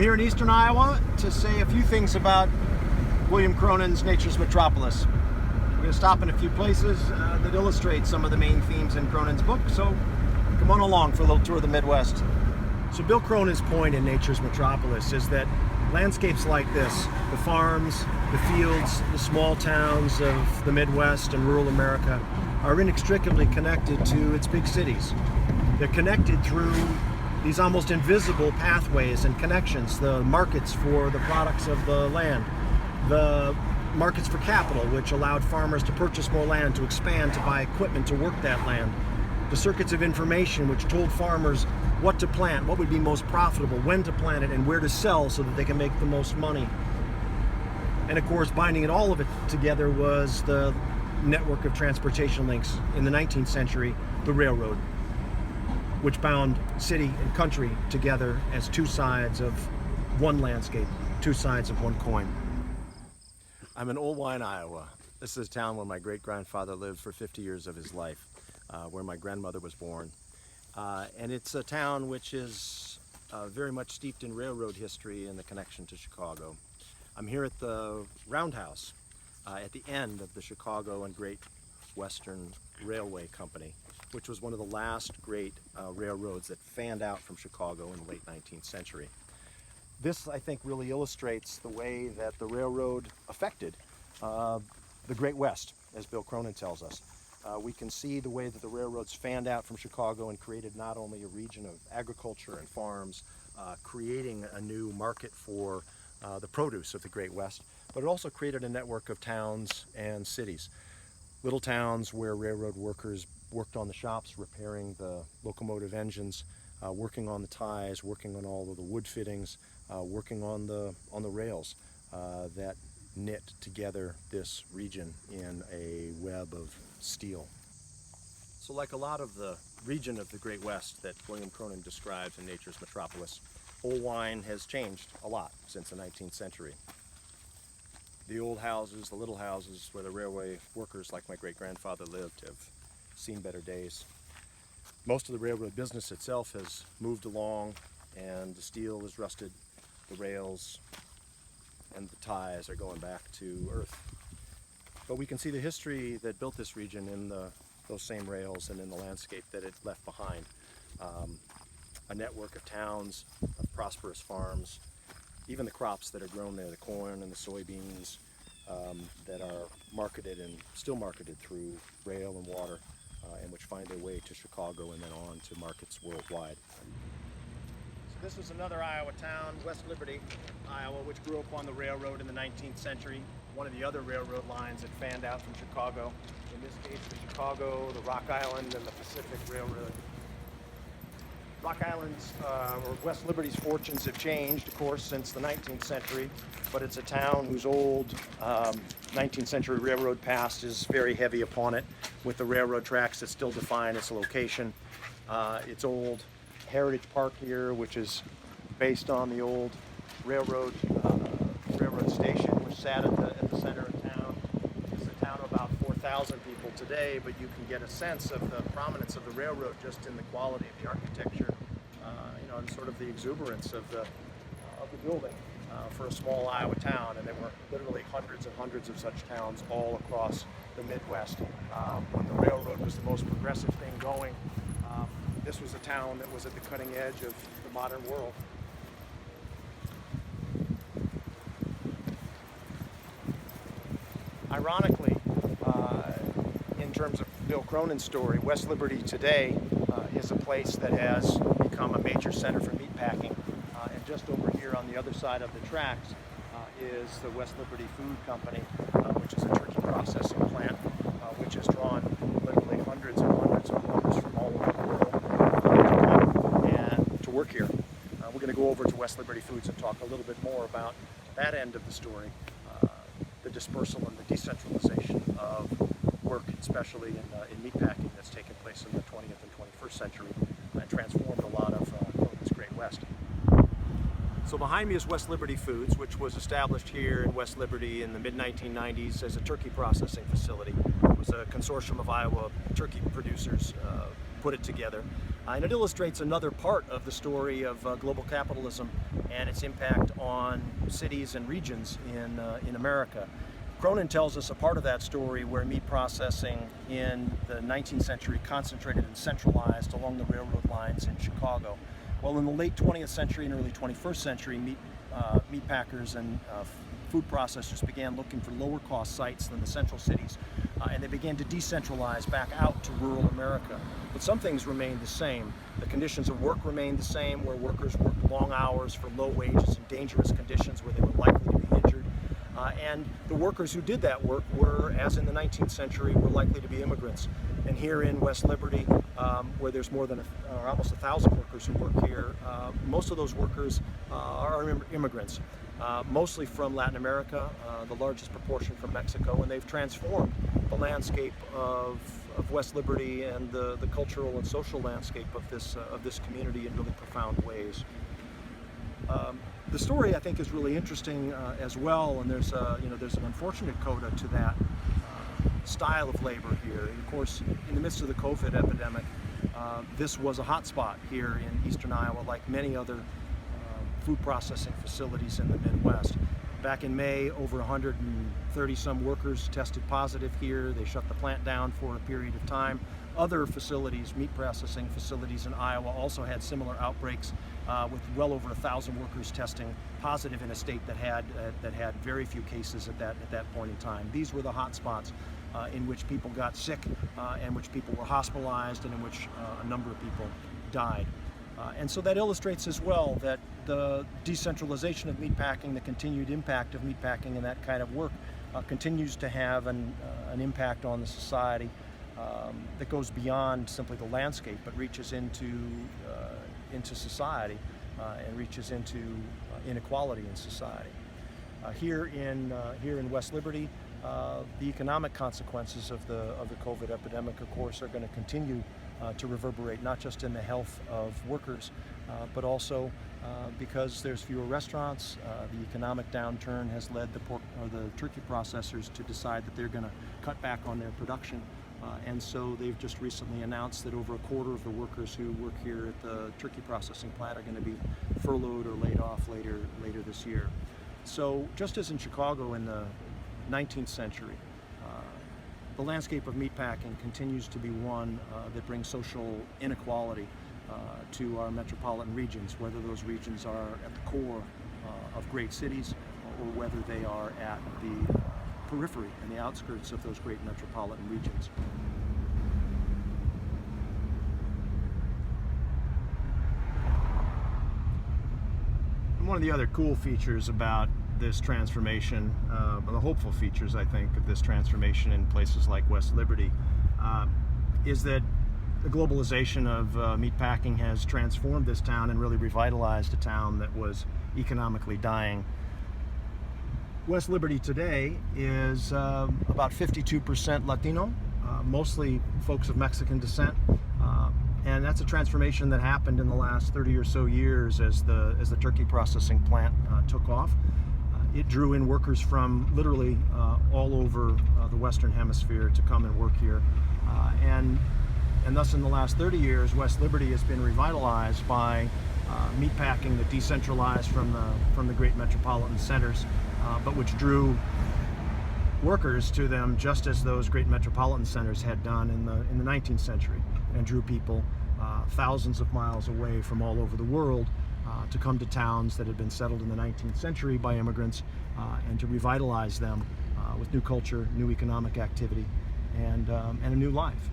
I'm here in eastern Iowa to say a few things about William Cronon's Nature's Metropolis. We're going to stop in a few places that illustrate some of the main themes in Cronon's book, so come on along for a little tour of the Midwest. So Bill Cronon's point in Nature's Metropolis is that landscapes like this, the farms, the fields, the small towns of the Midwest and rural America, are inextricably connected to its big cities. They're connected through these almost invisible pathways and connections, the markets for the products of the land, the markets for capital, which allowed farmers to purchase more land, to expand, to buy equipment to work that land, the circuits of information which told farmers what to plant, what would be most profitable, when to plant it, and where to sell so that they can make the most money. And of course, binding all of it together was the network of transportation links in the 19th century, the railroad, which bound city and country together as two sides of one landscape, two sides of one coin. I'm in Old Wine, Iowa. This is a town where my great-grandfather lived for 50 years of his life, where my grandmother was born. And it's a town which is very much steeped in railroad history and the connection to Chicago. I'm here at the Roundhouse at the end of the Chicago and Great Western Railway Company, which was one of the last great railroads that fanned out from Chicago in the late 19th century. This, I think, really illustrates the way that the railroad affected the Great West, as Bill Cronon tells us. We can see the way that the railroads fanned out from Chicago and created not only a region of agriculture and farms, creating a new market for the produce of the Great West, but it also created a network of towns and cities. Little towns where railroad workers worked on the shops, repairing the locomotive engines, working on the ties, working on all of the wood fittings, working on the rails that knit together this region in a web of steel. So like a lot of the region of the Great West that William Cronon describes in Nature's Metropolis, Old Wine has changed a lot since the 19th century. The old houses, the little houses where the railway workers like my great-grandfather lived have seen better days. Most of the railroad business itself has moved along, and the steel is rusted, the rails and the ties are going back to earth. But we can see the history that built this region in those same rails and in the landscape that it left behind. A network of towns, of prosperous farms, even the crops that are grown there, the corn and the soybeans, that are marketed and still marketed through rail and water, and which find their way to Chicago and then on to markets worldwide. So this is another Iowa town, West Liberty, Iowa, which grew up on the railroad in the 19th century. One of the other railroad lines that fanned out from Chicago. In this case, the Chicago, the Rock Island, and the Pacific Railroad. Rock Island's, or West Liberty's fortunes have changed, of course, since the 19th century, but it's a town whose old 19th century railroad past is very heavy upon it, with the railroad tracks that still define its location. Its old Heritage Park here, which is based on the old railroad station, which sat at the center of town. It's a town of about 4,000 people today, but you can get a sense of the prominence of the railroad just in the quality of the architecture, and sort of the exuberance of the building for a small Iowa town. And there were literally hundreds and hundreds of such towns all across the Midwest. When the railroad was the most progressive thing going, this was a town that was at the cutting edge of the modern world. Ironically, in terms of Bill Cronon's story, West Liberty today is a place that has become a major center for meatpacking. And just over here on the other side of the tracks is the West Liberty Food Company, which is a turkey processing plant, which has drawn literally hundreds and hundreds of workers from all over the world to come and to work here. We're going to go over to West Liberty Foods and talk a little bit more about that end of the story, the dispersal and the decentralization of work, especially in meatpacking, that's taken place in the 20th and 21st century and transformed a lot of Cronon's Great West. So behind me is West Liberty Foods, which was established here in West Liberty in the mid-1990s as a turkey processing facility. It was a consortium of Iowa turkey producers put it together. And it illustrates another part of the story of global capitalism and its impact on cities and regions in America. Cronon tells us a part of that story where meat processing in the 19th century concentrated and centralized along the railroad lines in Chicago. Well, in the late 20th century and early 21st century, meat packers and food processors began looking for lower cost sites than the central cities, and they began to decentralize back out to rural America. But some things remained the same. The conditions of work remained the same, where workers worked long hours for low wages and dangerous conditions where they were likely to be injured. And the workers who did that work were, as in the 19th century, were likely to be immigrants. And here in West Liberty, where there's more than almost 1,000 workers who work here, most of those workers are immigrants, mostly from Latin America, the largest proportion from Mexico, and they've transformed the landscape of West Liberty and the cultural and social landscape of this community in really profound ways. The story, I think, is really interesting as well, and there's an unfortunate coda to that style of labor here. And of course, in the midst of the COVID epidemic, this was a hot spot here in eastern Iowa, like many other food processing facilities in the Midwest. Back in May, over 130 some workers tested positive here. They shut the plant down for a period of time. Other facilities, meat processing facilities in Iowa, also had similar outbreaks with well over 1,000 workers testing positive in a state that had very few cases at that point in time. These were the hot spots in which people got sick, and which people were hospitalized, and in which a number of people died. And so that illustrates as well that the decentralization of meatpacking, the continued impact of meatpacking and that kind of work continues to have an impact on the society that goes beyond simply the landscape, but reaches into society and reaches into inequality in society. Here in West Liberty, the economic consequences of the COVID epidemic, of course, are going to continue to reverberate not just in the health of workers, but also because there's fewer restaurants. The economic downturn has led the turkey processors to decide that they're going to cut back on their production, and so they've just recently announced that over a quarter of the workers who work here at the turkey processing plant are going to be furloughed or laid off later this year. So just as in Chicago in the 19th century, the landscape of meatpacking continues to be one that brings social inequality to our metropolitan regions, whether those regions are at the core of great cities or whether they are at the periphery and the outskirts of those great metropolitan regions. And one of the other cool features about this transformation, the hopeful features, I think, of this transformation in places like West Liberty, is that the globalization of meatpacking has transformed this town and really revitalized a town that was economically dying. West Liberty today is about 52% Latino, mostly folks of Mexican descent, and that's a transformation that happened in the last 30 or so years as the turkey processing plant took off. It drew in workers from literally all over the Western Hemisphere to come and work here. And thus in the last 30 years, West Liberty has been revitalized by meatpacking that decentralized from the great metropolitan centers, but which drew workers to them just as those great metropolitan centers had done in the 19th century, and drew people thousands of miles away from all over the world to come to towns that had been settled in the 19th century by immigrants, and to revitalize them with new culture, new economic activity, and a new life.